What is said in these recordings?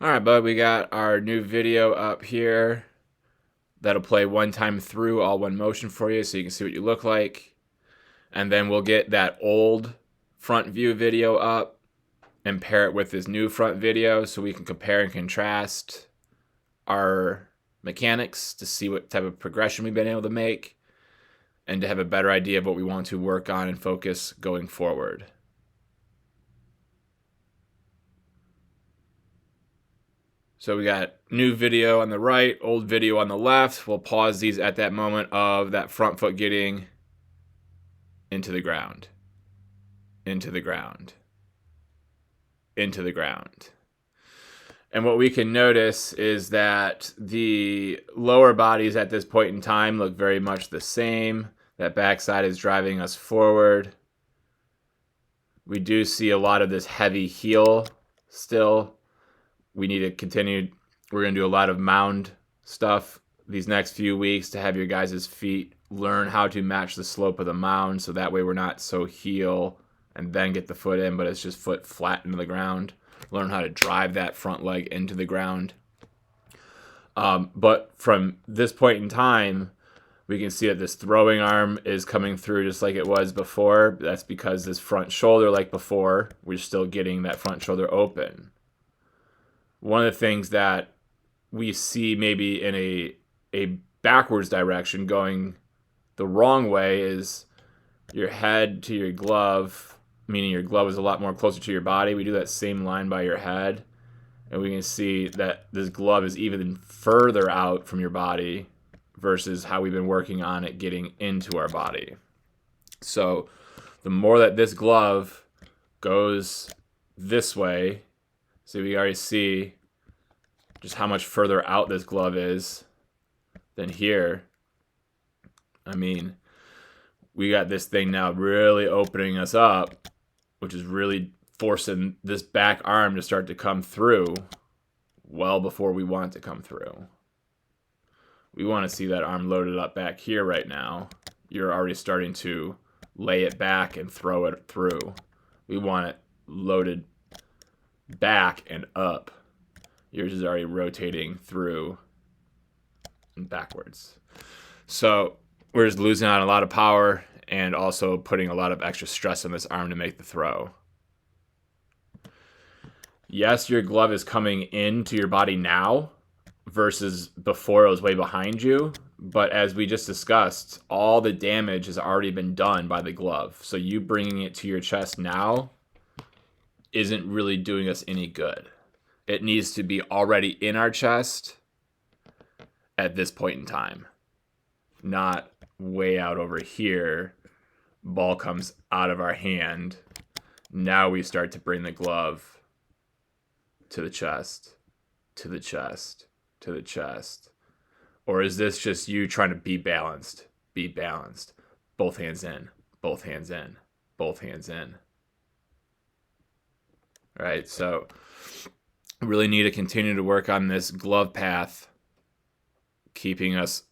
All right, bud, we got our new video up here. That'll play one time through, all one motion for you so you can see what you look like. And then we'll get that old front view video up and pair it with this new front video so we can compare and contrast our mechanics to see what type of progression we've been able to make and to have a better idea of what we want to work on and focus going forward. So we got new video on the right, old video on the left. We'll pause these at that moment of that front foot getting into the ground, into the ground, into the ground. And what we can notice is that the lower bodies at this point in time look very much the same. That backside is driving us forward. We do see a lot of this heavy heel still. We need to continue. We're going to do a lot of mound stuff these next few weeks to have your guys' feet learn how to match the slope of the mound, so that way we're not so heel and then get the foot in, but it's just foot flat into the ground. Learn how to drive that front leg into the ground. But from this point in time, we can see that this throwing arm is coming through just like it was before. That's because this front shoulder, like before, we're still getting that front shoulder open. One of the things that we see maybe in a backwards direction going the wrong way is your head to your glove, meaning your glove is a lot more closer to your body. We do that same line by your head, and we can see that this glove is even further out from your body versus how we've been working on it getting into our body. So the more that this glove goes this way, so we already see just how much further out this glove is than here. I mean, we got this thing now really opening us up, which is really forcing this back arm to start to come through well before we want it to come through. We want to see that arm loaded up back here right now. You're already starting to lay it back and throw it through. We want it loaded back and up. Yours is already rotating through and backwards. So we're just losing out a lot of power and also putting a lot of extra stress on this arm to make the throw. Yes, your glove is coming into your body now versus before it was way behind you. But as we just discussed, all the damage has already been done by the glove. So you bringing it to your chest now isn't really doing us any good. It needs to be already in our chest at this point in time. Not way out over here. Ball comes out of our hand. Now we start to bring the glove to the chest, to the chest, to the chest. Or is this just you trying to be balanced? Be balanced. Both hands in, both hands in, both hands in. All right, so really need to continue to work on this glove path, keeping us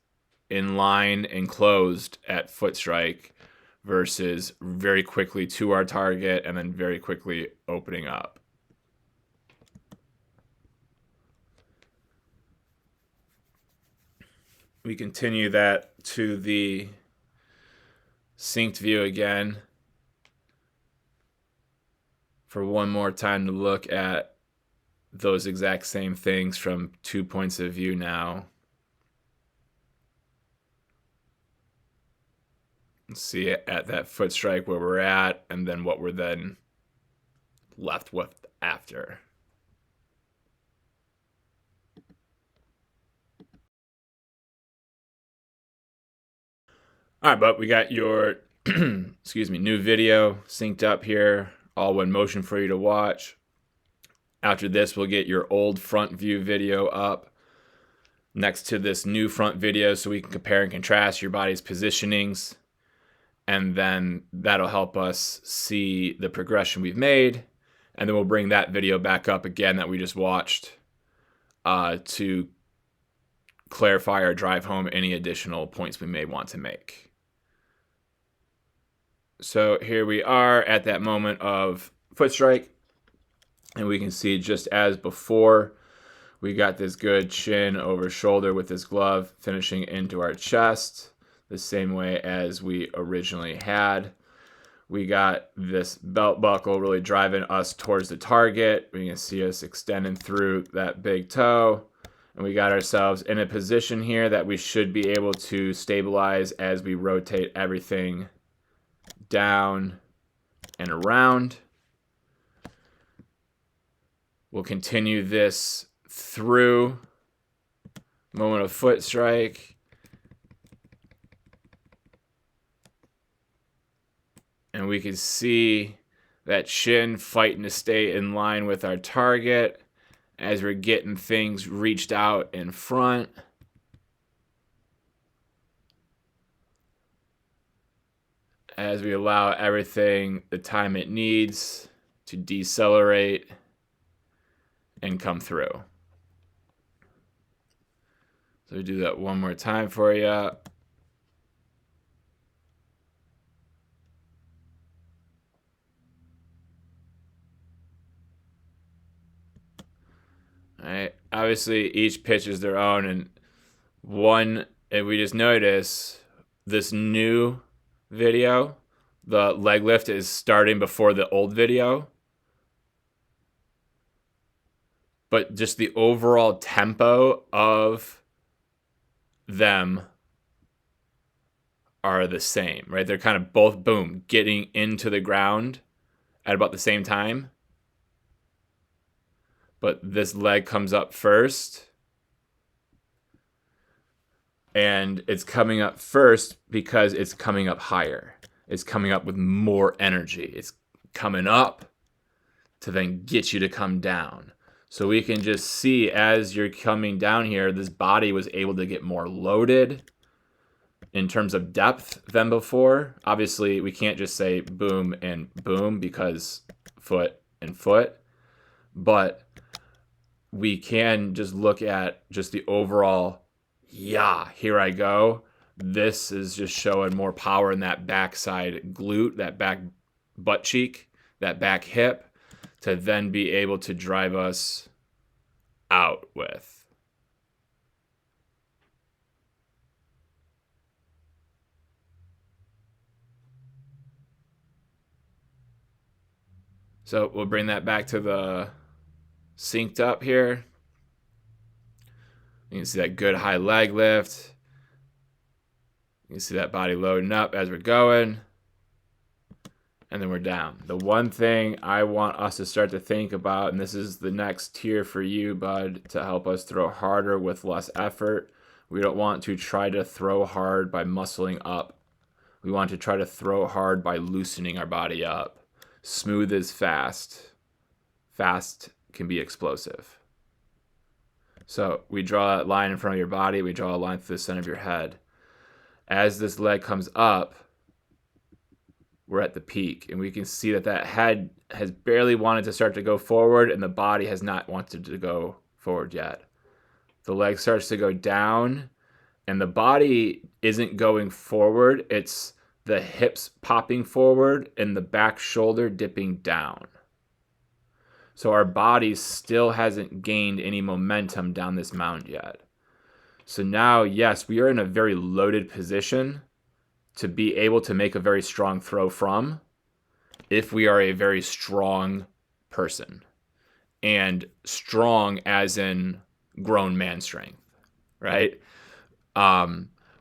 in line and closed at foot strike versus very quickly to our target and then very quickly opening up. We continue that to the synced view again for one more time to look at those exact same things from 2 points of view now. See it at that foot strike where we're at, and then what we're then left with after. All right, but we got your new video synced up here, all one motion for you to watch. After this, we'll get your old front view video up next to this new front video so we can compare and contrast your body's positionings. And then that'll help us see the progression we've made. And then we'll bring that video back up again that we just watched to clarify or drive home any additional points we may want to make. So here we are at that moment of foot strike. And we can see just as before, We got this good chin over shoulder with this glove finishing into our chest, the same way as we originally had. We got this belt buckle really driving us towards the target. We can see us extending through that big toe. And we got ourselves in a position here that we should be able to stabilize as we rotate everything down and around. We'll continue this through. Moment of foot strike. And we can see that shin fighting to stay in line with our target as we're getting things reached out in front. As we allow everything the time it needs to decelerate and come through. So we do that one more time for you. All right. Obviously, each pitch is their own, and if we just notice this new video, the leg lift is starting before the old video, but just the overall tempo of them are the same, right? They're kind of both, boom, getting into the ground at about the same time. But this leg comes up first. And it's coming up first because it's coming up higher. It's coming up with more energy. It's coming up to then get you to come down. So we can just see as you're coming down here, this body was able to get more loaded in terms of depth than before. Obviously, we can't just say boom and boom because foot and foot. But we can just look at just the overall, yeah, here I go. This is just showing more power in that backside glute, that back butt cheek, that back hip, to then be able to drive us out with. So we'll bring that back to the synced up here. You can see that good high leg lift. You can see that body loading up as we're going. And then we're down. The one thing I want us to start to think about, and this is the next tier for you, bud, to help us throw harder with less effort. We don't want to try to throw hard by muscling up. We want to try to throw hard by loosening our body up. Smooth is fast. Fast can be explosive. So we draw a line in front of your body. We draw a line through the center of your head. As this leg comes up, we're at the peak, and we can see that that head has barely wanted to start to go forward, and the body has not wanted to go forward yet. The leg starts to go down, and the body isn't going forward. It's the hips popping forward and the back shoulder dipping down. So our body still hasn't gained any momentum down this mound yet. So now, yes, we are in a very loaded position to be able to make a very strong throw from if we are a very strong person. And strong as in grown man strength, right?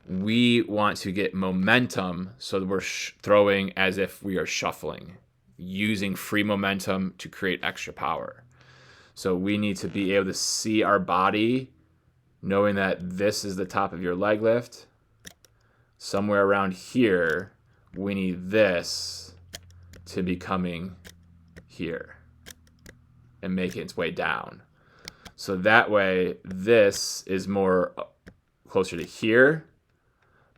We want to get momentum so that we're throwing as if we are shuffling, using free momentum to create extra power. So we need to be able to see our body, knowing that this is the top of your leg lift. Somewhere around here, we need this to be coming here and making its way down. So that way, this is more closer to here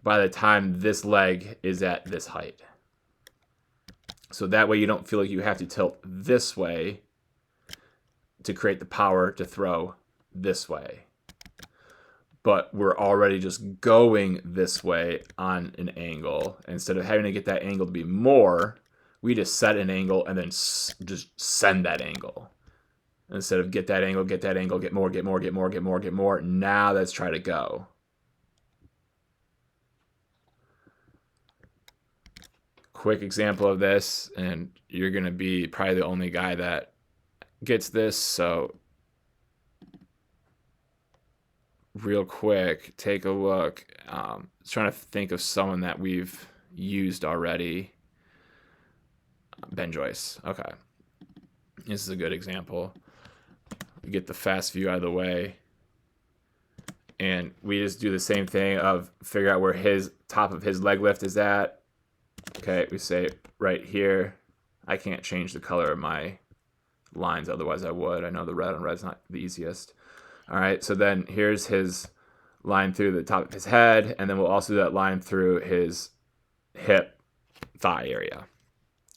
by the time this leg is at this height. So that way you don't feel like you have to tilt this way to create the power to throw this way. But we're already just going this way on an angle. Instead of having to get that angle to be more, we just set an angle and then just send that angle. Instead of get that angle, get more, get more. Now let's try to go. Quick example of this, and you're going to be probably the only guy that gets this, so real quick, take a look. Trying to think of someone that we've used already. Ben Joyce. Okay. This is a good example. We get the fast view out of the way. And we just do the same thing of figure out where his top of his leg lift is at. Okay, we say right here. I can't change the color of my lines, otherwise I would. I know the red on red's not the easiest. All right, so then here's his line through the top of his head, and then we'll also do that line through his hip, thigh area.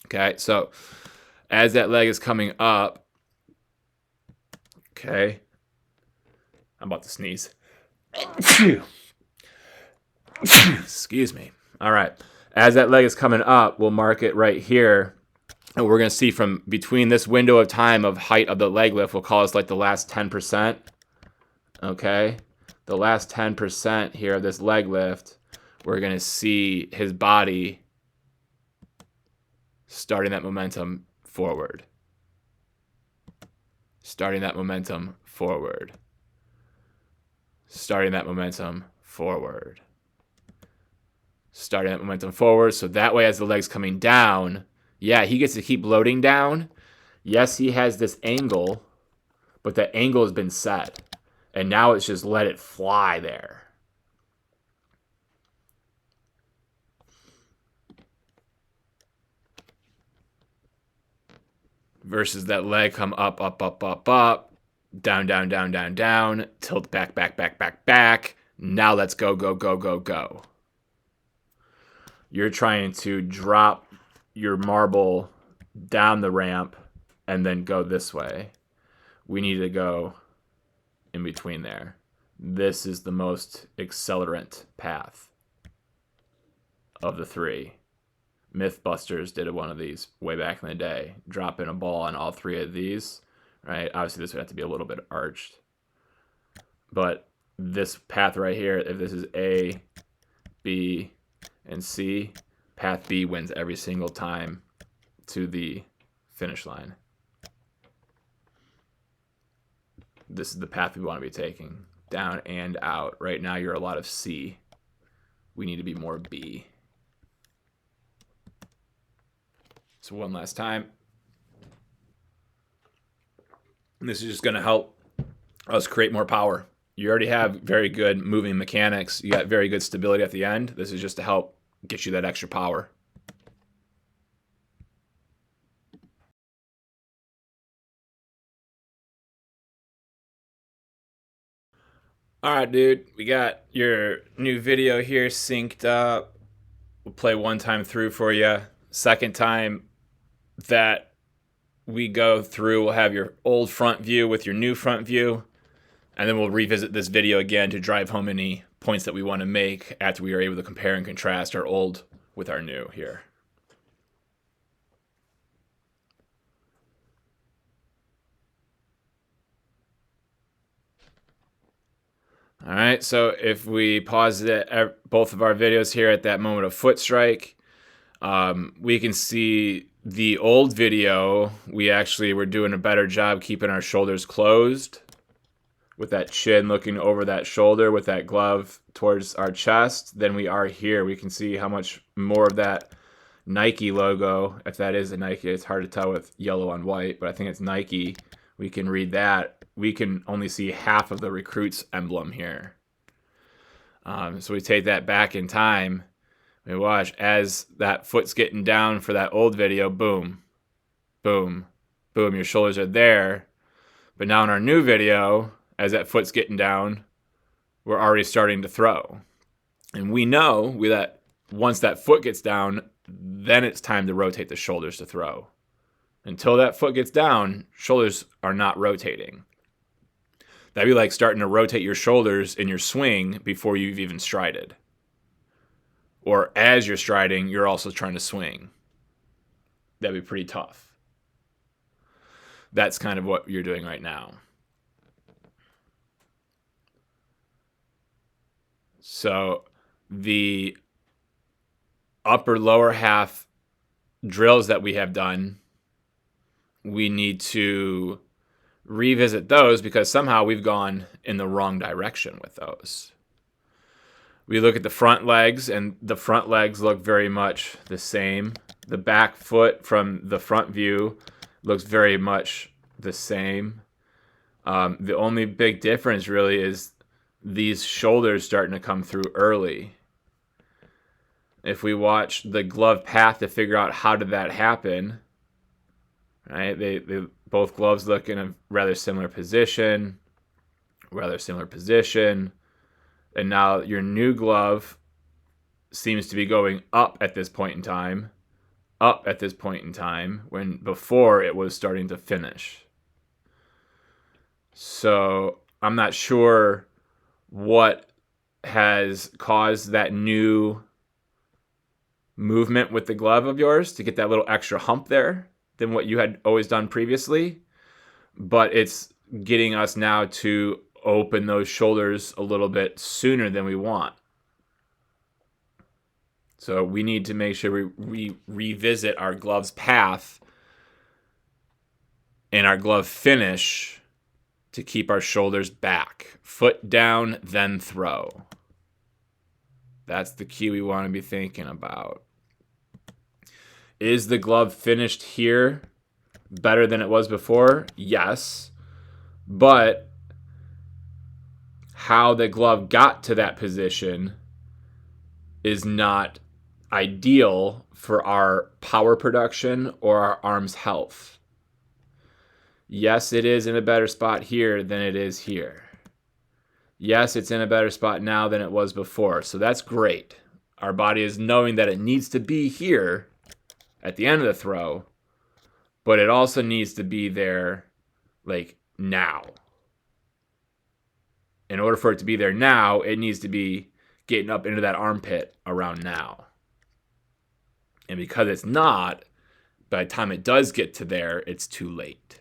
Okay, so as that leg is coming up, okay, I'm about to sneeze. Excuse me. All right, as that leg is coming up, we'll mark it right here. And we're going to see from between this window of time of height of the leg lift, we'll call this like the last 10%. Okay, the last 10% here of this leg lift, we're going to see his body starting that momentum forward. Starting that momentum forward. Starting that momentum forward. Starting that momentum forward. So that way, as the leg's coming down, yeah, he gets to keep loading down. Yes, he has this angle, but that angle has been set. And now it's just let it fly there. Versus that leg come up, down, tilt back. Now let's go. You're trying to drop your marble down the ramp and then go this way. We need to go in between there. This is the most accelerant path of the three. Mythbusters did one of these way back in the day. Drop in a ball on all three of these, right? Obviously, this would have to be a little bit arched. But this path right here, if this is A, B, and C, path B wins every single time to the finish line. This is the path we want to be taking, down and out. Right now, you're a lot of C. We need to be more B. So one last time. This is just going to help us create more power. You already have very good moving mechanics. You got very good stability at the end. This is just to help get you that extra power. All right, dude. We got your new video here synced up. We'll play one time through for you. Second time that we go through, we'll have your old front view with your new front view. And then we'll revisit this video again to drive home any points that we want to make after we are able to compare and contrast our old with our new here. All right, so if we pause both of our videos here at that moment of foot strike, we can see the old video. We actually were doing a better job keeping our shoulders closed with that chin looking over that shoulder with that glove towards our chest than we are here. We can see how much more of that Nike logo, if that is a Nike, it's hard to tell with yellow on white, but I think it's Nike. We can read that. We can only see half of the recruit's emblem here. So we take that back in time. We watch as that foot's getting down for that old video. Boom, boom, boom. Your shoulders are there. But now in our new video, as that foot's getting down, we're already starting to throw. And we know that once that foot gets down, then it's time to rotate the shoulders to throw. Until that foot gets down, shoulders are not rotating. That'd be like starting to rotate your shoulders in your swing before you've even strided. Or as you're striding, you're also trying to swing. That'd be pretty tough. That's kind of what you're doing right now. So the upper lower half drills that we have done, we need to revisit those because somehow we've gone in the wrong direction with those. We look at the front legs, and the front legs look very much the same. The back foot from the front view looks very much the same. The only big difference really is these shoulders starting to come through early. If we watch the glove path to figure out how did that happen, right? They both gloves look in a rather similar position, and now your new glove seems to be going up at this point in time, when before it was starting to finish. So I'm not sure what has caused that new movement with the glove of yours to get that little extra hump there than what you had always done previously, but it's getting us now to open those shoulders a little bit sooner than we want. So we need to make sure we revisit our glove's path and our glove finish to keep our shoulders back. Foot down, then throw. That's the key we want to be thinking about. Is the glove finished here better than it was before? Yes. But how the glove got to that position is not ideal for our power production or our arm's health. Yes, it is in a better spot here than it is here. Yes, it's in a better spot now than it was before. So that's great. Our body is knowing that it needs to be here at the end of the throw, but it also needs to be there like now. In order for it to be there now, it needs to be getting up into that armpit around now. And because it's not, by the time it does get to there, it's too late.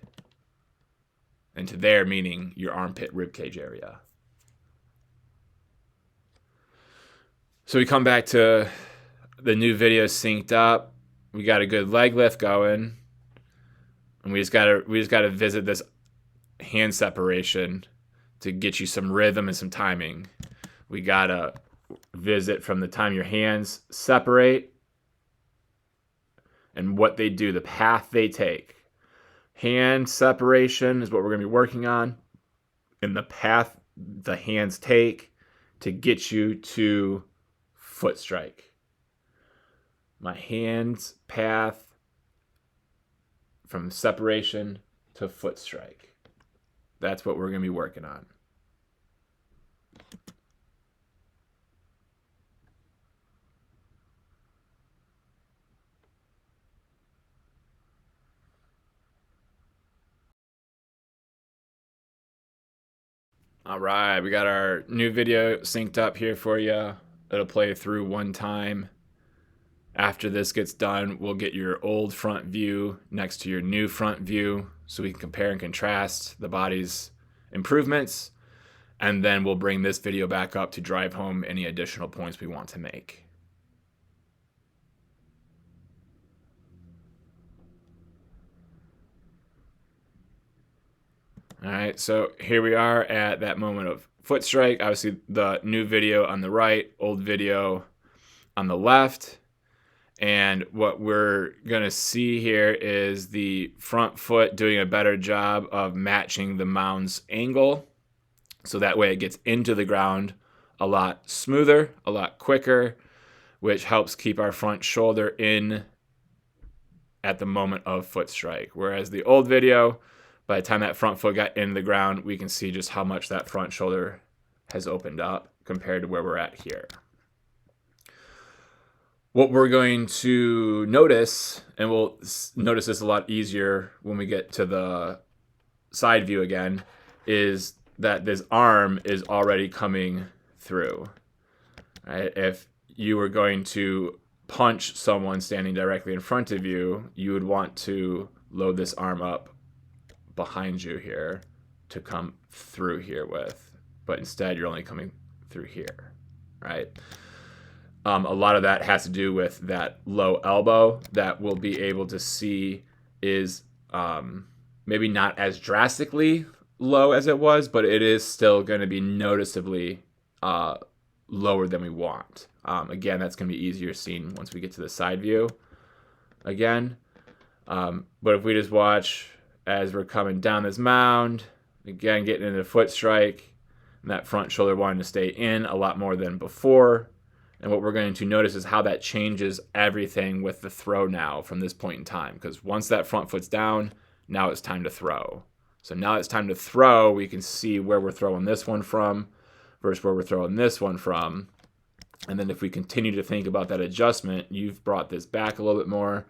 And to there meaning your armpit ribcage area. So we come back to the new video synced up. We got a good leg lift going. And we just gotta visit this hand separation to get you some rhythm and some timing. We gotta visit from the time your hands separate and what they do, the path they take. Hand separation is what we're gonna be working on, and the path the hands take to get you to foot strike. My hands path from separation to foot strike. That's what we're going to be working on. All right, we got our new video synced up here for you. It'll play through one time. After this gets done, we'll get your old front view next to your new front view so we can compare and contrast the body's improvements. And then we'll bring this video back up to drive home any additional points we want to make. All right, so here we are at that moment of foot strike. Obviously, the new video on the right, old video on the left. And what we're going to see here is the front foot doing a better job of matching the mound's angle. So that way it gets into the ground a lot smoother, a lot quicker, which helps keep our front shoulder in at the moment of foot strike. Whereas the old video, by the time that front foot got in the ground, we can see just how much that front shoulder has opened up compared to where we're at here. What we're going to notice, and we'll notice this a lot easier when we get to the side view again, is that this arm is already coming through. Right? If you were going to punch someone standing directly in front of you, you would want to load this arm up behind you here to come through here with, but instead you're only coming through here, right? A lot of that has to do with that low elbow that we'll be able to see is maybe not as drastically low as it was, but it is still going to be noticeably lower than we want. Again, that's going to be easier seen once we get to the side view again. But if we just watch as we're coming down this mound, again, getting into the foot strike, and that front shoulder wanting to stay in a lot more than before. And what we're going to notice is how that changes everything with the throw now from this point in time. Because once that front foot's down, now it's time to throw. So now it's time to throw. We can see where we're throwing this one from versus where we're throwing this one from. And then if we continue to think about that adjustment, you've brought this back a little bit more.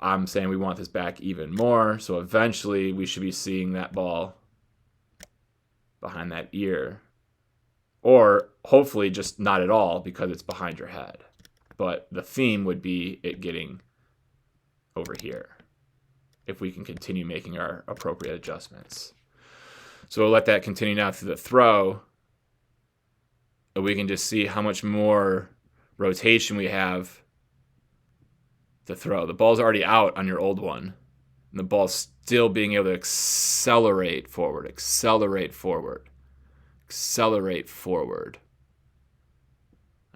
I'm saying we want this back even more. So eventually we should be seeing that ball behind that ear. Or hopefully just not at all because it's behind your head. But the theme would be it getting over here if we can continue making our appropriate adjustments. So we'll let that continue now through the throw. And we can just see how much more rotation we have to throw. The ball's already out on your old one. And the ball's still being able to accelerate forward, accelerate forward. Accelerate forward.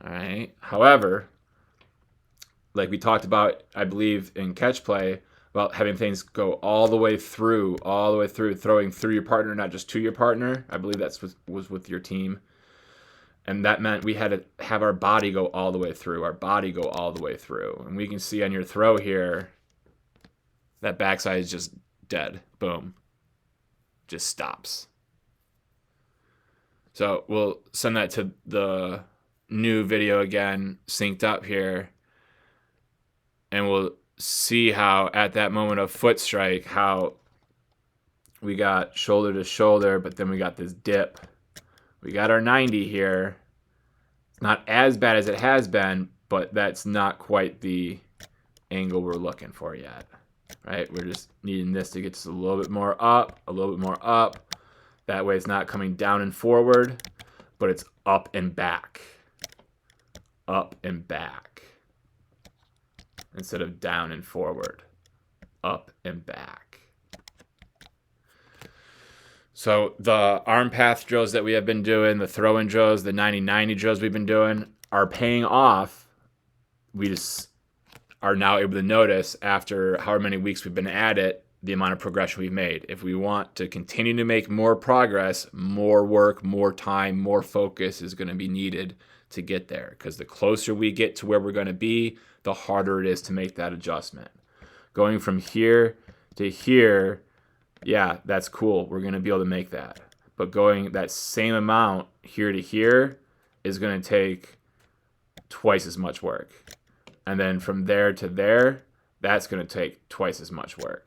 All right. However, like we talked about, I believe in catch play, about having things go all the way through, throwing through your partner, not just to your partner. I believe that was with your team. And that meant we had to have our body go all the way through, And we can see on your throw here, that backside is just dead. Boom. Just stops. So we'll send that to the new video again, synced up here. And we'll see how at that moment of foot strike, how we got shoulder to shoulder, but then we got this dip. We got our 90 here. It's not as bad as it has been, but that's not quite the angle we're looking for yet. Right? We're just needing this to get just a little bit more up, That way it's not coming down and forward, but it's up and back. Up and back. Instead of down and forward. Up and back. So the arm path drills that we have been doing, the throw-in drills, the 90-90 drills we've been doing are paying off. We just are now able to notice after however many weeks we've been at it, the amount of progression we've made. If we want to continue to make more progress, more work, more time, more focus is going to be needed to get there. Because the closer we get to where we're going to be, the harder it is to make that adjustment. Going from here to here, yeah, that's cool. We're going to be able to make that. But going that same amount here to here is going to take twice as much work. And then from there to there, that's going to take twice as much work.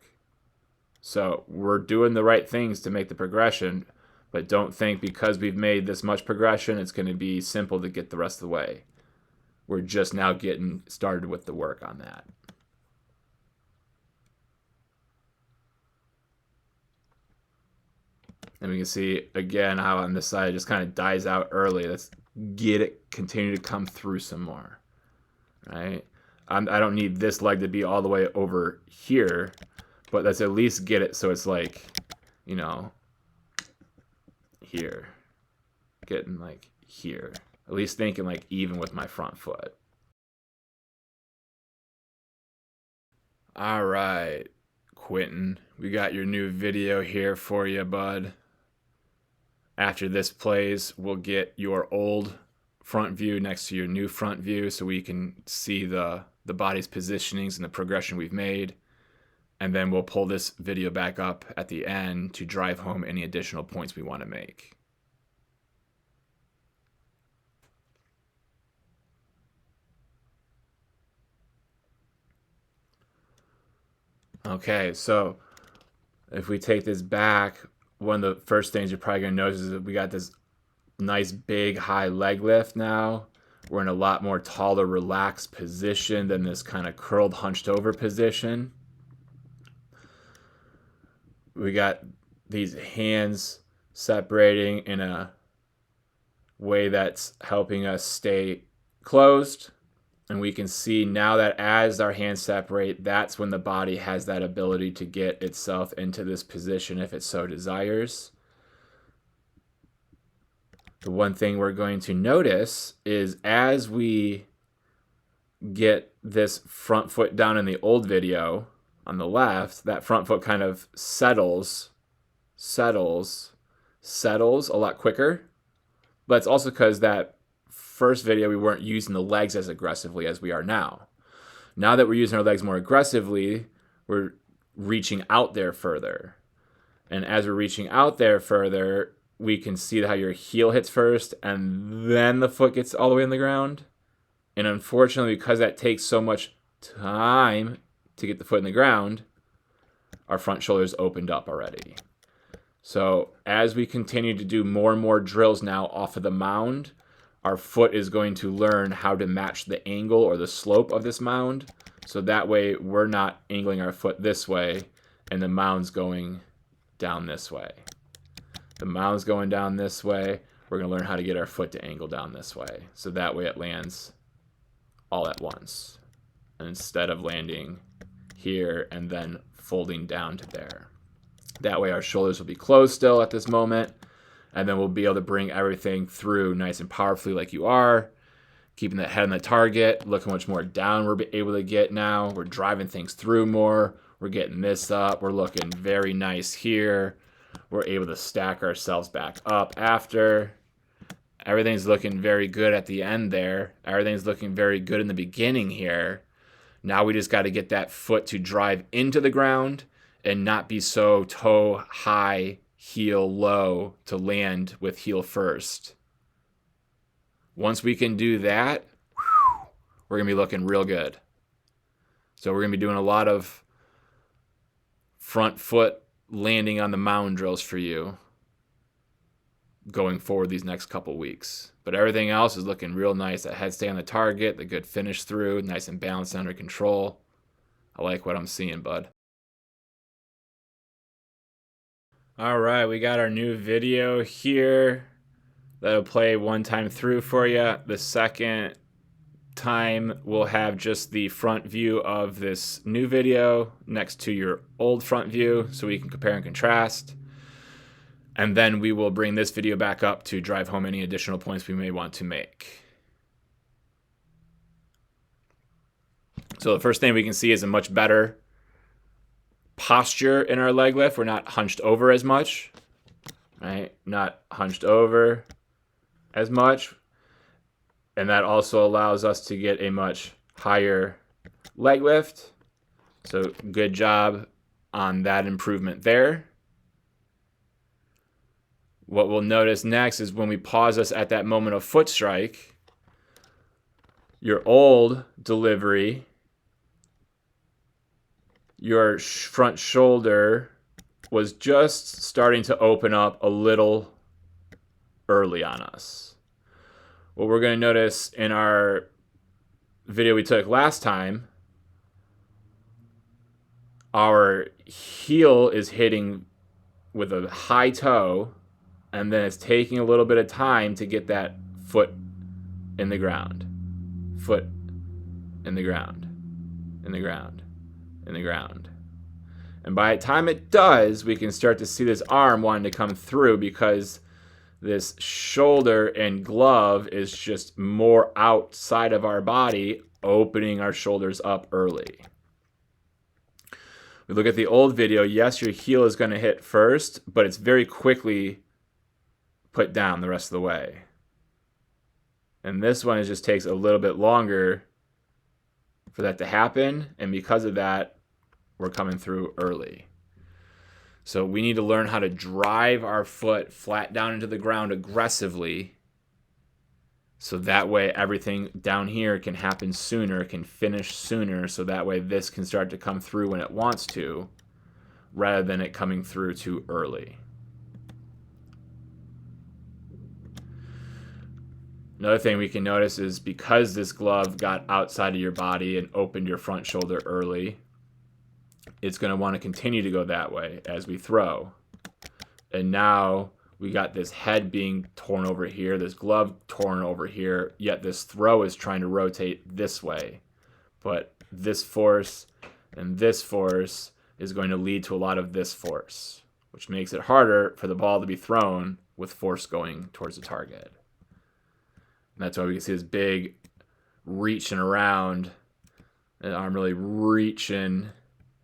So we're doing the right things to make the progression, but don't think because we've made this much progression, it's going to be simple to get the rest of the way. We're just now getting started with the work on that. And we can see, again, how on this side it just kind of dies out early. Let's get it, continue to come through some more, right? I don't need this leg to be all the way over here, but let's at least get it so it's like, you know, here. Getting like here. At least thinking like even with my front foot. All right, Quentin, we got your new video here for you, bud. After this plays, we'll get your old front view next to your new front view so we can see the body's positionings and the progression we've made. And then we'll pull this video back up at the end to drive home any additional points we want to make. Okay, so if we take this back, one of the first things you're probably going to notice is that we got this nice big high leg lift now. We're in a lot more taller, relaxed position than this kind of curled, hunched over position. We got these hands separating in a way that's helping us stay closed. And we can see now that as our hands separate, that's when the body has that ability to get itself into this position if it so desires. The one thing we're going to notice is as we get this front foot down in the old video on the left, that front foot kind of settles a lot quicker. But it's also because that first video we weren't using the legs as aggressively as we are now. Now that we're using our legs more aggressively, we're reaching out there further. And as we're reaching out there further, we can see how your heel hits first and then the foot gets all the way in the ground. And unfortunately, because that takes so much time to get the foot in the ground, our front shoulder's opened up already. So as we continue to do more and more drills now off of the mound, our foot is going to learn how to match the angle or the slope of this mound. So that way we're not angling our foot this way and the mound's going down this way. The mound's going down this way. We're going to learn how to get our foot to angle down this way. So that way it lands all at once instead of landing here and then folding down to there. That way our shoulders will be closed still at this moment, and then we'll be able to bring everything through nice and powerfully like you are, keeping the head on the target. Look how much more down we're able to get now. We're driving things through more. We're getting this up. We're looking very nice here. We're able to stack ourselves back up after. Everything's looking very good at the end there. Everything's looking very good in the beginning here. Now we just got to get that foot to drive into the ground and not be so toe high, heel low to land with heel first. Once we can do that, we're going to be looking real good. So we're going to be doing a lot of front foot landing on the mound drills for you going forward these next couple weeks. But everything else is looking real nice. That head stay on the target, the good finish through, nice and balanced under control. I like what I'm seeing, bud. All right, we got our new video here that'll play one time through for you. The second time we'll have just the front view of this new video next to your old front view so we can compare and contrast. And then we will bring this video back up to drive home any additional points we may want to make. So the first thing we can see is a much better posture in our leg lift. We're not hunched over as much, right? Not hunched over as much. And that also allows us to get a much higher leg lift. So good job on that improvement there. What we'll notice next is when we pause us at that moment of foot strike, your old delivery, your front shoulder was just starting to open up a little early on us. What we're going to notice in our video we took last time, our heel is hitting with a high toe, and then it's taking a little bit of time to get that foot in the ground. Foot in the ground, in the ground, in the ground. And by the time it does, we can start to see this arm wanting to come through because this shoulder and glove is just more outside of our body, opening our shoulders up early. We look at the old video. Yes, your heel is going to hit first, but it's very quickly put down the rest of the way. And this one, it just takes a little bit longer for that to happen. And because of that, we're coming through early. So we need to learn how to drive our foot flat down into the ground aggressively. So that way everything down here can happen sooner, can finish sooner. So that way this can start to come through when it wants to, rather than it coming through too early. Another thing we can notice is because this glove got outside of your body and opened your front shoulder early, it's going to want to continue to go that way as we throw. And now we got this head being torn over here, this glove torn over here, yet this throw is trying to rotate this way. But this force and this force is going to lead to a lot of this force, which makes it harder for the ball to be thrown with force going towards the target. And that's why we can see this big reaching around, and arm really reaching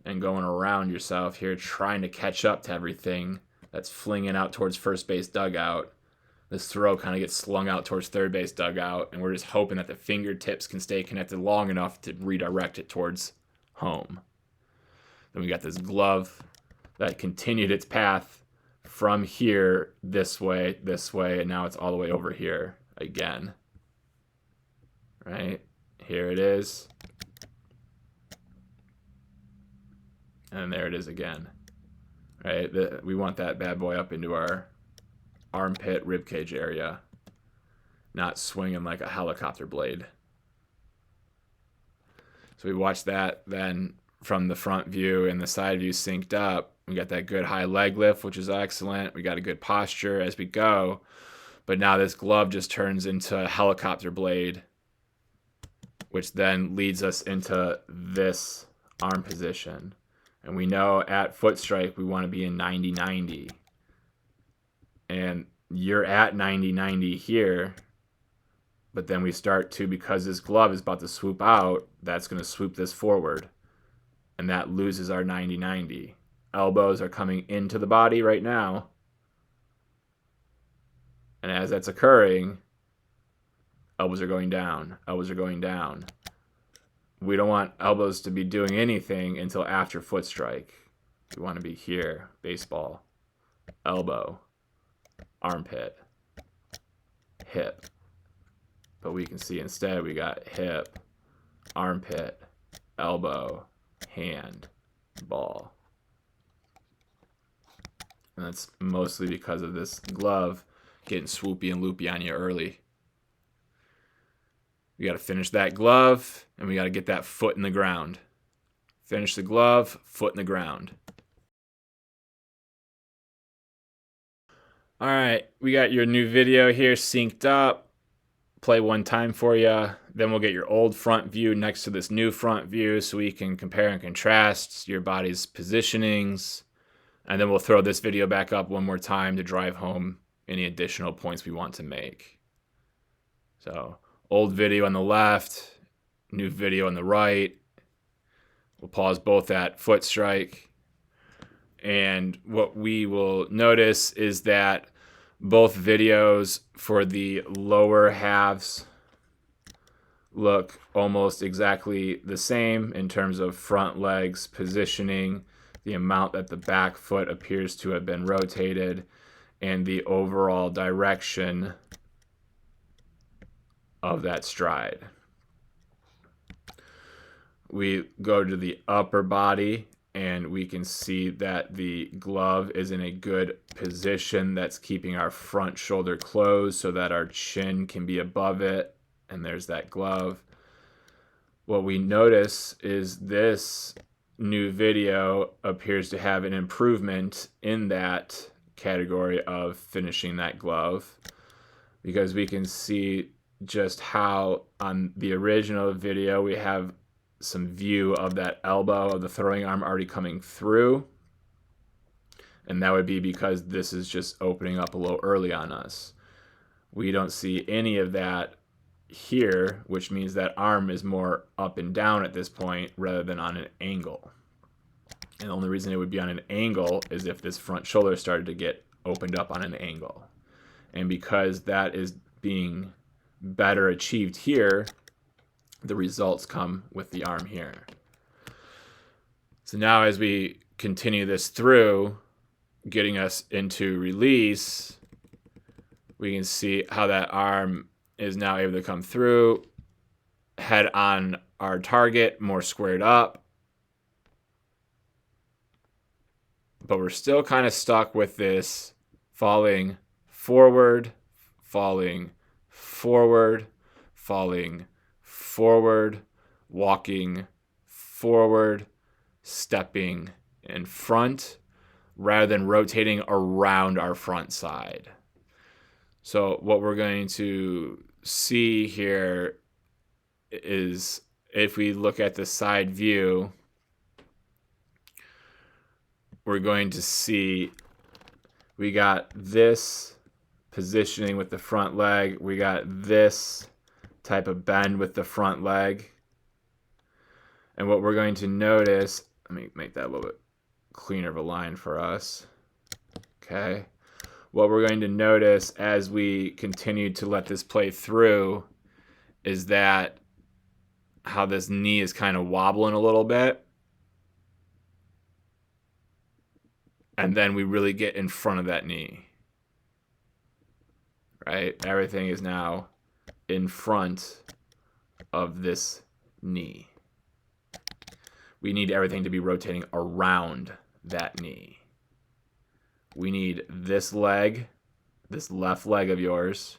and going around yourself here, trying to catch up to everything that's flinging out towards first base dugout. This throw kind of gets slung out towards third base dugout, and we're just hoping that the fingertips can stay connected long enough to redirect it towards home. Then we got this glove that continued its path from here this way, and now it's all the way over here again. Right? Here it is. And there it is again. Right? We want that bad boy up into our armpit ribcage area, not swinging like a helicopter blade. So we watch that then from the front view and the side view synced up. We got that good high leg lift, which is excellent. We got a good posture as we go. But now this glove just turns into a helicopter blade, which then leads us into this arm position. And we know at foot strike, we want to be in 90-90. And you're at 90-90 here. But then we start to, because this glove is about to swoop out, that's going to swoop this forward. And that loses our 90-90. Elbows are coming into the body right now. And as that's occurring, elbows are going down. Elbows are going down. We don't want elbows to be doing anything until after foot strike. We want to be here. Baseball. Elbow. Armpit. Hip. But we can see instead we got hip, armpit, elbow, hand, ball. And that's mostly because of this glove getting swoopy and loopy on you early. We got to finish that glove, and we got to get that foot in the ground. Finish the glove, foot in the ground. All right, we got your new video here synced up. Play one time for you. Then we'll get your old front view next to this new front view so we can compare and contrast your body's positionings. And then we'll throw this video back up one more time to drive home any additional points we want to make. So, old video on the left, new video on the right. We'll pause both at foot strike. And what we will notice is that both videos for the lower halves look almost exactly the same in terms of front legs positioning, the amount that the back foot appears to have been rotated, and the overall direction of that stride. We go to the upper body, and we can see that the glove is in a good position that's keeping our front shoulder closed so that our chin can be above it. And there's that glove. What we notice is this new video appears to have an improvement in that category of finishing that glove, because we can see just how on the original video we have some view of that elbow of the throwing arm already coming through, and that would be because this is just opening up a little early on us. We don't see any of that here, which means that arm is more up and down at this point rather than on an angle. And the only reason it would be on an angle is if this front shoulder started to get opened up on an angle. And because that is being better achieved here, the results come with the arm here. So now as we continue this through, getting us into release, we can see how that arm is now able to come through, head on our target, more squared up. But we're still kind of stuck with this falling forward, falling forward, falling forward, walking forward, stepping in front rather than rotating around our front side. So what we're going to see here is, if we look at the side view, we're going to see we got this positioning with the front leg. We got this type of bend with the front leg. And what we're going to notice, let me make that a little bit cleaner of a line for us. Okay. What we're going to notice as we continue to let this play through is that how this knee is kind of wobbling a little bit. And then we really get in front of that knee. Right? Everything is now in front of this knee. We need everything to be rotating around that knee. We need this leg, this left leg of yours,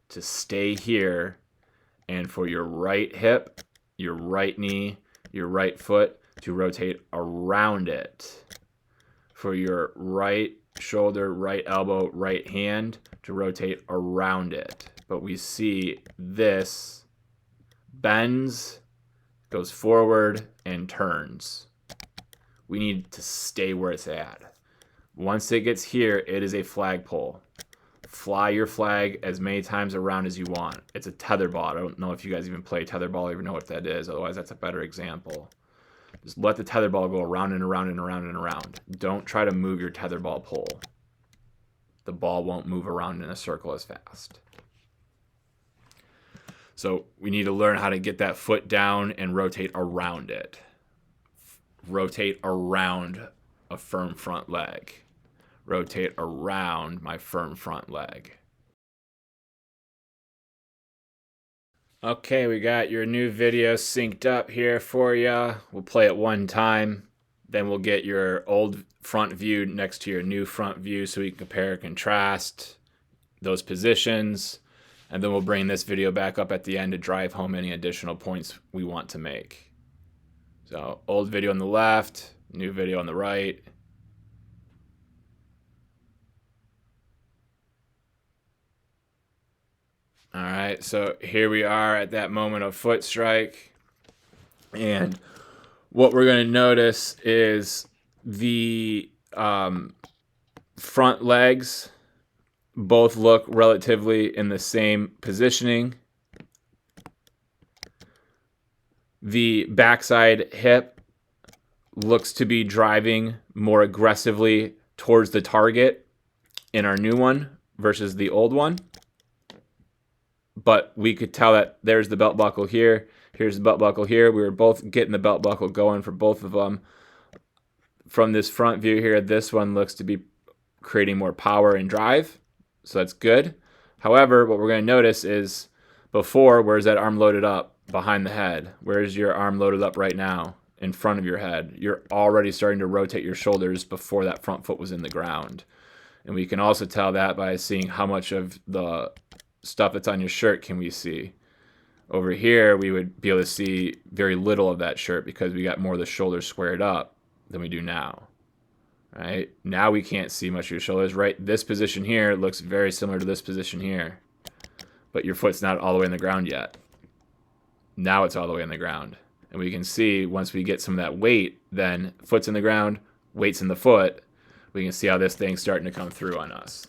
to stay here, and for your right hip, your right knee, your right foot to rotate around it. For your right shoulder, right elbow, right hand to rotate around it. But we see this bends, goes forward, and turns. We need to stay where it's at. Once it gets here, it is a flagpole. Fly your flag as many times around as you want. It's a tetherball. I don't know if you guys even play tetherball or even know what that is. Otherwise, that's a better example. Just let the tetherball go around and around and around and around. Don't try to move your tetherball pole. The ball won't move around in a circle as fast. So we need to learn how to get that foot down and rotate around it. Rotate around a firm front leg. Rotate around my firm front leg. Okay, we got your new video synced up here for you. We'll play it one time. Then we'll get your old front view next to your new front view so we can compare and contrast those positions. And then we'll bring this video back up at the end to drive home any additional points we want to make. So, old video on the left, new video on the right. All right, so here we are at that moment of foot strike. And what we're going to notice is the front legs both look relatively in the same positioning. The backside hip looks to be driving more aggressively towards the target in our new one versus the old one. But we could tell that there's the belt buckle here. Here's the belt buckle here. We were both getting the belt buckle going for both of them. From this front view here, this one looks to be creating more power and drive. So that's good. However, what we're going to notice is before, where's that arm loaded up? Behind the head. Where's your arm loaded up right now? In front of your head. You're already starting to rotate your shoulders before that front foot was in the ground. And we can also tell that by seeing how much of the stuff that's on your shirt can we see. Over here, we would be able to see very little of that shirt because we got more of the shoulders squared up than we do now. Right? Now we can't see much of your shoulders. Right? This position here looks very similar to this position here. But your foot's not all the way in the ground yet. Now it's all the way in the ground. And we can see once we get some of that weight, then foot's in the ground, weight's in the foot, we can see how this thing's starting to come through on us.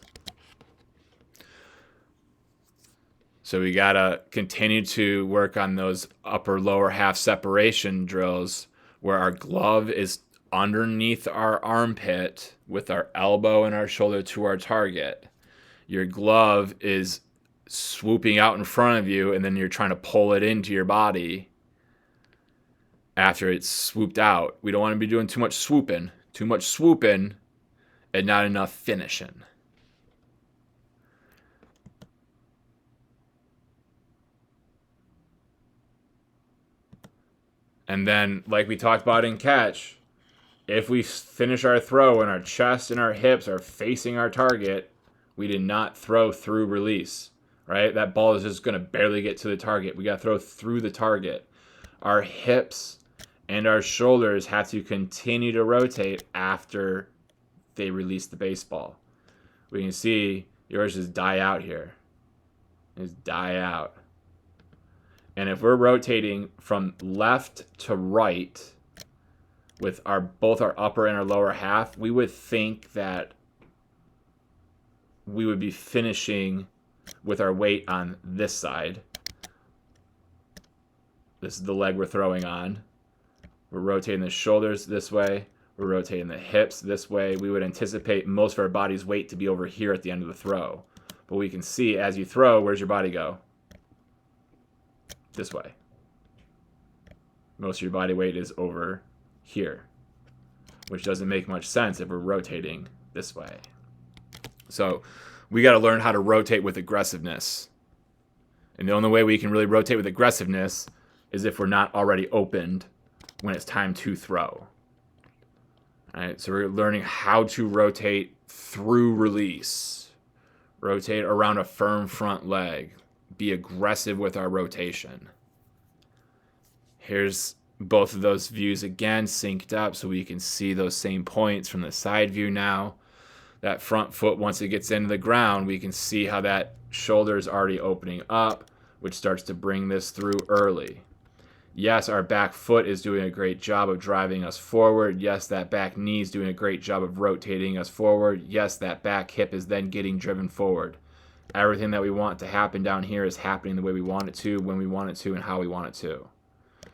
So we got to continue to work on those upper lower half separation drills where our glove is underneath our armpit with our elbow and our shoulder to our target. Your glove is swooping out in front of you and then you're trying to pull it into your body after it's swooped out. We don't want to be doing too much swooping and not enough finishing. And then, like we talked about in catch, if we finish our throw and our chest and our hips are facing our target, we did not throw through release, right? That ball is just going to barely get to the target. We got to throw through the target. Our hips and our shoulders have to continue to rotate after they release the baseball. We can see yours just die out here. Just die out. And if we're rotating from left to right with both our upper and our lower half, we would think that we would be finishing with our weight on this side. This is the leg we're throwing on. We're rotating the shoulders this way. We're rotating the hips this way. We would anticipate most of our body's weight to be over here at the end of the throw. But we can see as you throw, where's your body go? This way. Most of your body weight is over here, which doesn't make much sense if we're rotating this way. So we got to learn how to rotate with aggressiveness. And the only way we can really rotate with aggressiveness is if we're not already opened when it's time to throw. All right, so we're learning how to rotate through release. Rotate around a firm front leg. Be aggressive with our rotation. Here's both of those views again synced up so we can see those same points from the side view now. That front foot, once it gets into the ground, we can see how that shoulder is already opening up, which starts to bring this through early. Yes, our back foot is doing a great job of driving us forward. Yes, that back knee is doing a great job of rotating us forward. Yes, that back hip is then getting driven forward. Everything that we want to happen down here is happening the way we want it to, when we want it to, and how we want it to.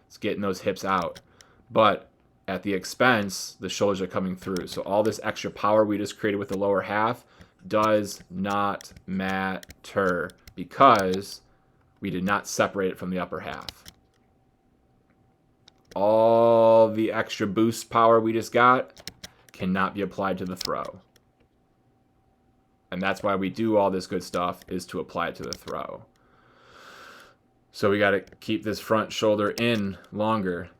It's getting those hips out. But at the expense, the shoulders are coming through. So all this extra power we just created with the lower half does not matter because we did not separate it from the upper half. All the extra boost power we just got cannot be applied to the throw. And that's why we do all this good stuff, is to apply it to the throw. So we got to keep this front shoulder in longer.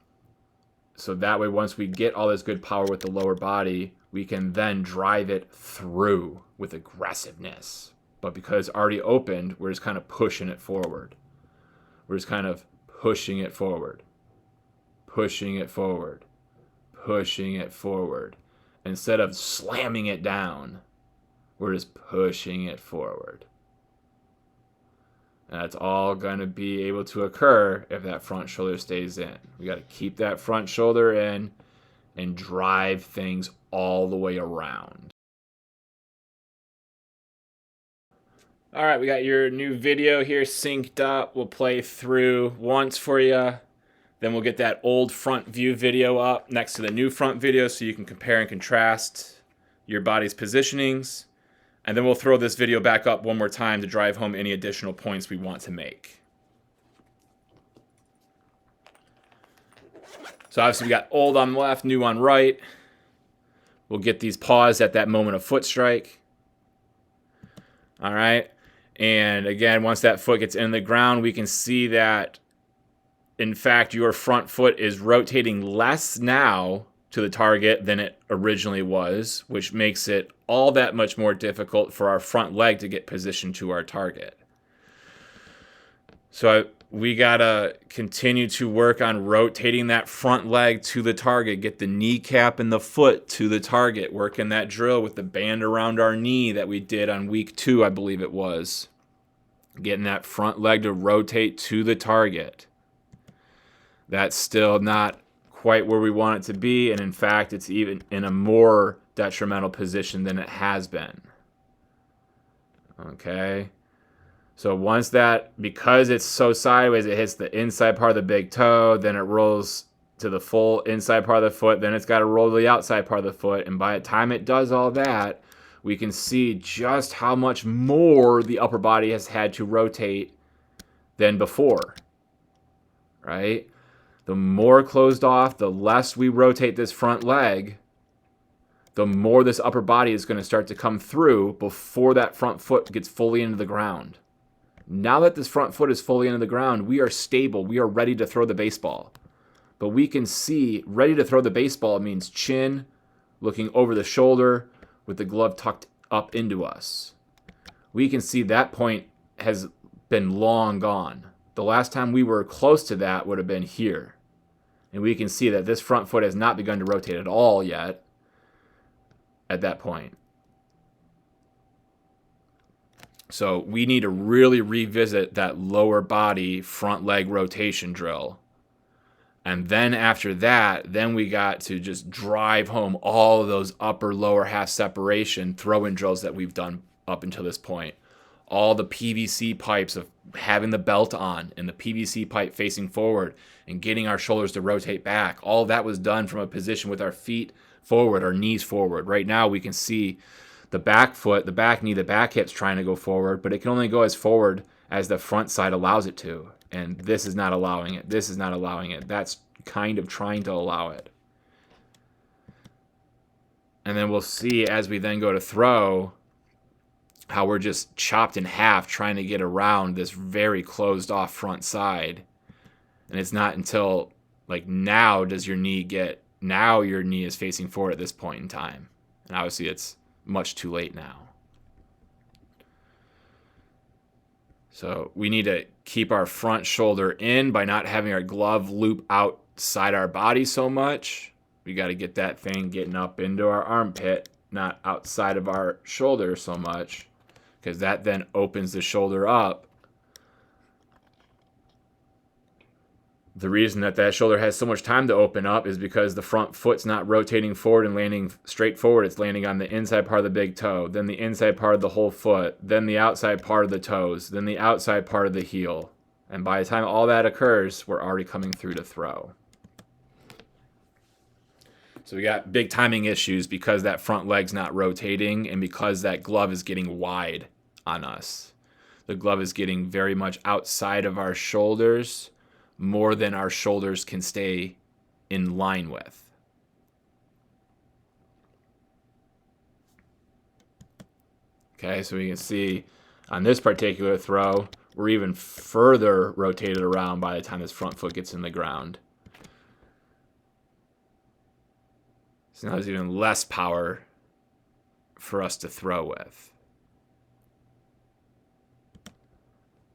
So that way, once we get all this good power with the lower body, we can then drive it through with aggressiveness. But because it's already opened, we're just kind of pushing it forward. We're just kind of pushing it forward. Pushing it forward. Pushing it forward. Instead of slamming it down, we're just pushing it forward. And that's all going to be able to occur if that front shoulder stays in. We got to keep that front shoulder in and drive things all the way around. All right, we got your new video here synced up. We'll play through once for you. Then we'll get that old front view video up next to the new front video so you can compare and contrast your body's positionings. And then we'll throw this video back up one more time to drive home any additional points we want to make. So obviously we got old on left, new on right. We'll get these paused at that moment of foot strike. All right. And again, once that foot gets in the ground, we can see that, in fact, your front foot is rotating less now to the target than it originally was, which makes it all that much more difficult for our front leg to get positioned to our target. So we gotta continue to work on rotating that front leg to the target, get the kneecap and the foot to the target, working that drill with the band around our knee that we did on week 2, I believe it was. Getting that front leg to rotate to the target. That's still not quite where we want it to be, and in fact, it's even in a more detrimental position than it has been. Okay? So once that, because it's so sideways, it hits the inside part of the big toe, then it rolls to the full inside part of the foot, then it's got to roll to the outside part of the foot, and by the time it does all that, we can see just how much more the upper body has had to rotate than before, right? The more closed off, the less we rotate this front leg, the more this upper body is going to start to come through before that front foot gets fully into the ground. Now that this front foot is fully into the ground, we are stable. We are ready to throw the baseball. But we can see ready to throw the baseball means chin, looking over the shoulder with the glove tucked up into us. We can see that point has been long gone. The last time we were close to that would have been here. And we can see that this front foot has not begun to rotate at all yet at that point. So we need to really revisit that lower body front leg rotation drill. And then after that, then we got to just drive home all of those upper lower half separation throw-in drills that we've done up until this point. All the PVC pipes of having the belt on and the PVC pipe facing forward and getting our shoulders to rotate back. All that was done from a position with our feet forward, our knees forward. Right now we can see the back foot, the back knee, the back hip's trying to go forward, but it can only go as forward as the front side allows it to. And this is not allowing it. This is not allowing it. That's kind of trying to allow it. And then we'll see as we then go to throw how we're just chopped in half trying to get around this very closed off front side. And it's not until like now does your knee get, now your knee is facing forward at this point in time. And obviously it's much too late now. So we need to keep our front shoulder in by not having our glove loop outside our body so much. We got to get that thing getting up into our armpit, not outside of our shoulder so much, because that then opens the shoulder up. The reason that shoulder has so much time to open up is because the front foot's not rotating forward and landing straight forward. It's landing on the inside part of the big toe, then the inside part of the whole foot, then the outside part of the toes, then the outside part of the heel. And by the time all that occurs, we're already coming through to throw. So we got big timing issues because that front leg's not rotating and because that glove is getting wide on us. The glove is getting very much outside of our shoulders, more than our shoulders can stay in line with. Okay, so we can see on this particular throw, we're even further rotated around by the time this front foot gets in the ground. So now there's even less power for us to throw with.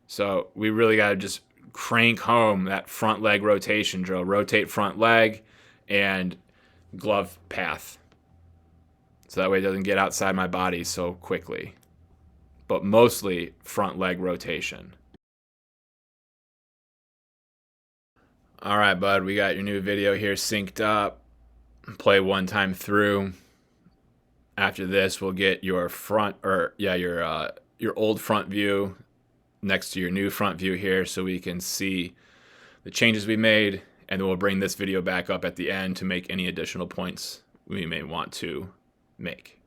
So we really got to just crank home that front leg rotation drill. Rotate front leg and glove path. So that way it doesn't get outside my body so quickly. But mostly front leg rotation. All right, bud, we got your new video here synced up. Play one time through. After this, we'll get your your old front view next to your new front view here so we can see the changes we made, and then we'll bring this video back up at the end to make any additional points we may want to make.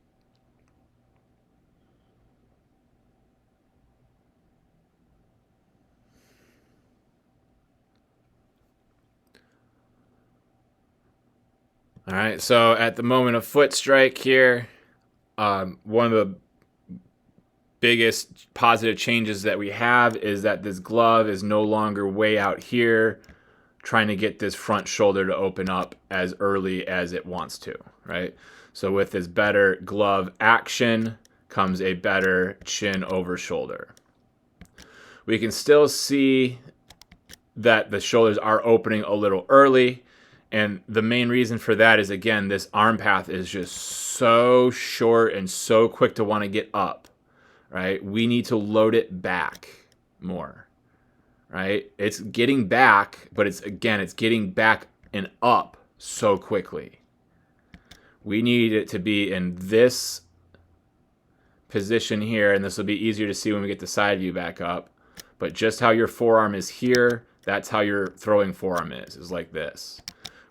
All right, so at the moment of foot strike here, one of the biggest positive changes that we have is that this glove is no longer way out here trying to get this front shoulder to open up as early as it wants to, right? So with this better glove action comes a better chin over shoulder. We can still see that the shoulders are opening a little early, and the main reason for that is, again, this arm path is just so short and so quick to want to get up. Right? We need to load it back more, right? It's getting back, but it's getting back and up so quickly. We need it to be in this position here, and this will be easier to see when we get the side view back up, but just how your forearm is here, that's how your throwing forearm is like this.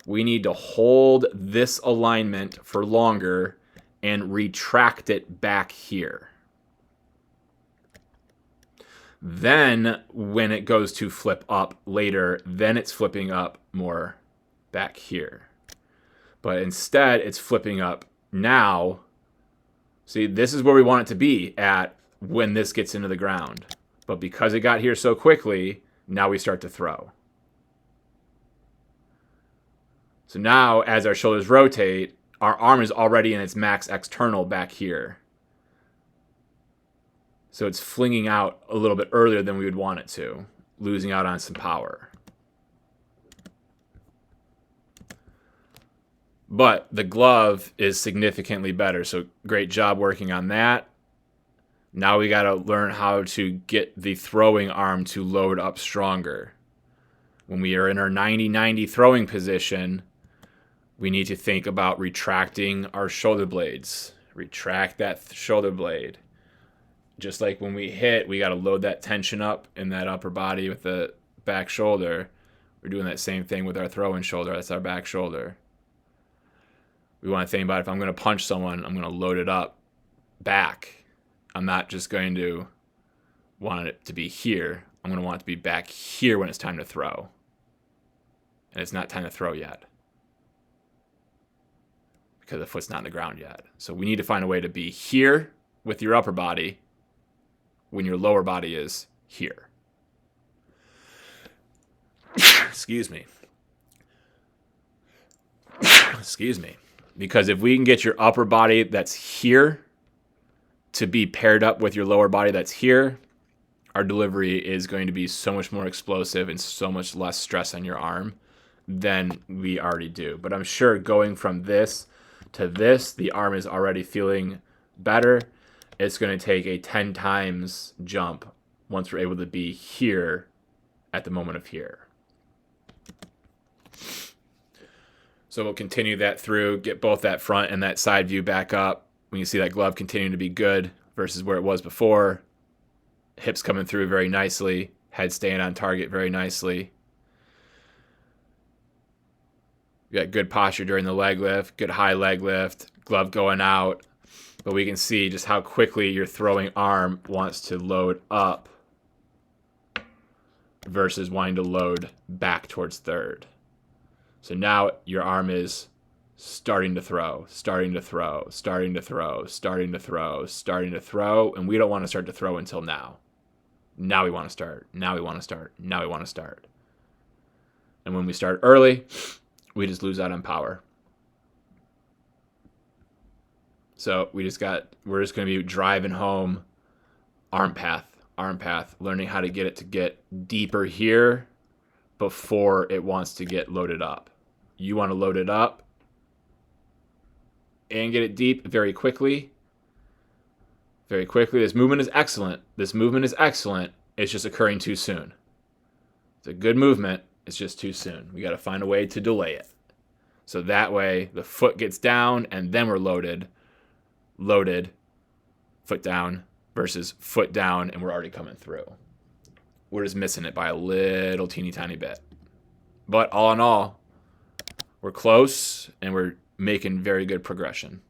We need to hold this alignment for longer and retract it back here. Then when it goes to flip up later, then it's flipping up more back here. But instead, it's flipping up now. See, this is where we want it to be at when this gets into the ground. But because it got here so quickly, now we start to throw. So now, as our shoulders rotate, our arm is already in its max external back here. So it's flinging out a little bit earlier than we would want it to, losing out on some power. But the glove is significantly better. So great job working on that. Now we got to learn how to get the throwing arm to load up stronger. When we are in our 90-90 throwing position, we need to think about retracting our shoulder blades. Retract that shoulder blade. Just like when we hit, we got to load that tension up in that upper body with the back shoulder. We're doing that same thing with our throwing shoulder. That's our back shoulder. We want to think about if I'm going to punch someone, I'm going to load it up back. I'm not just going to want it to be here. I'm going to want it to be back here when it's time to throw. And it's not time to throw yet, because the foot's not on the ground yet. So we need to find a way to be here with your upper body when your lower body is here. Excuse me. Excuse me. Because if we can get your upper body that's here to be paired up with your lower body that's here, our delivery is going to be so much more explosive and so much less stress on your arm than we already do. But I'm sure going from this to this, the arm is already feeling better. It's going to take a 10 times jump once we're able to be here at the moment of here. So we'll continue that through, get both that front and that side view back up. We can see that glove continuing to be good versus where it was before. Hips coming through very nicely. Head staying on target very nicely. You got good posture during the leg lift, good high leg lift, glove going out. But we can see just how quickly your throwing arm wants to load up versus wanting to load back towards third. So now your arm is starting to throw, starting to throw, starting to throw, starting to throw, starting to throw, and we don't want to start to throw until now. Now we want to start. Now we want to start. Now we want to start. And when we start early, we just lose out on power. So we're just going to be driving home arm path, learning how to get it to get deeper here before it wants to get loaded up. You want to load it up and get it deep very quickly. Very quickly. This movement is excellent. It's just occurring too soon. It's a good movement. It's just too soon. We got to find a way to delay it. So that way the foot gets down and then we're loaded, foot down versus foot down and we're already coming through. We're just missing it by a little teeny tiny bit. But all in all, we're close and we're making very good progression.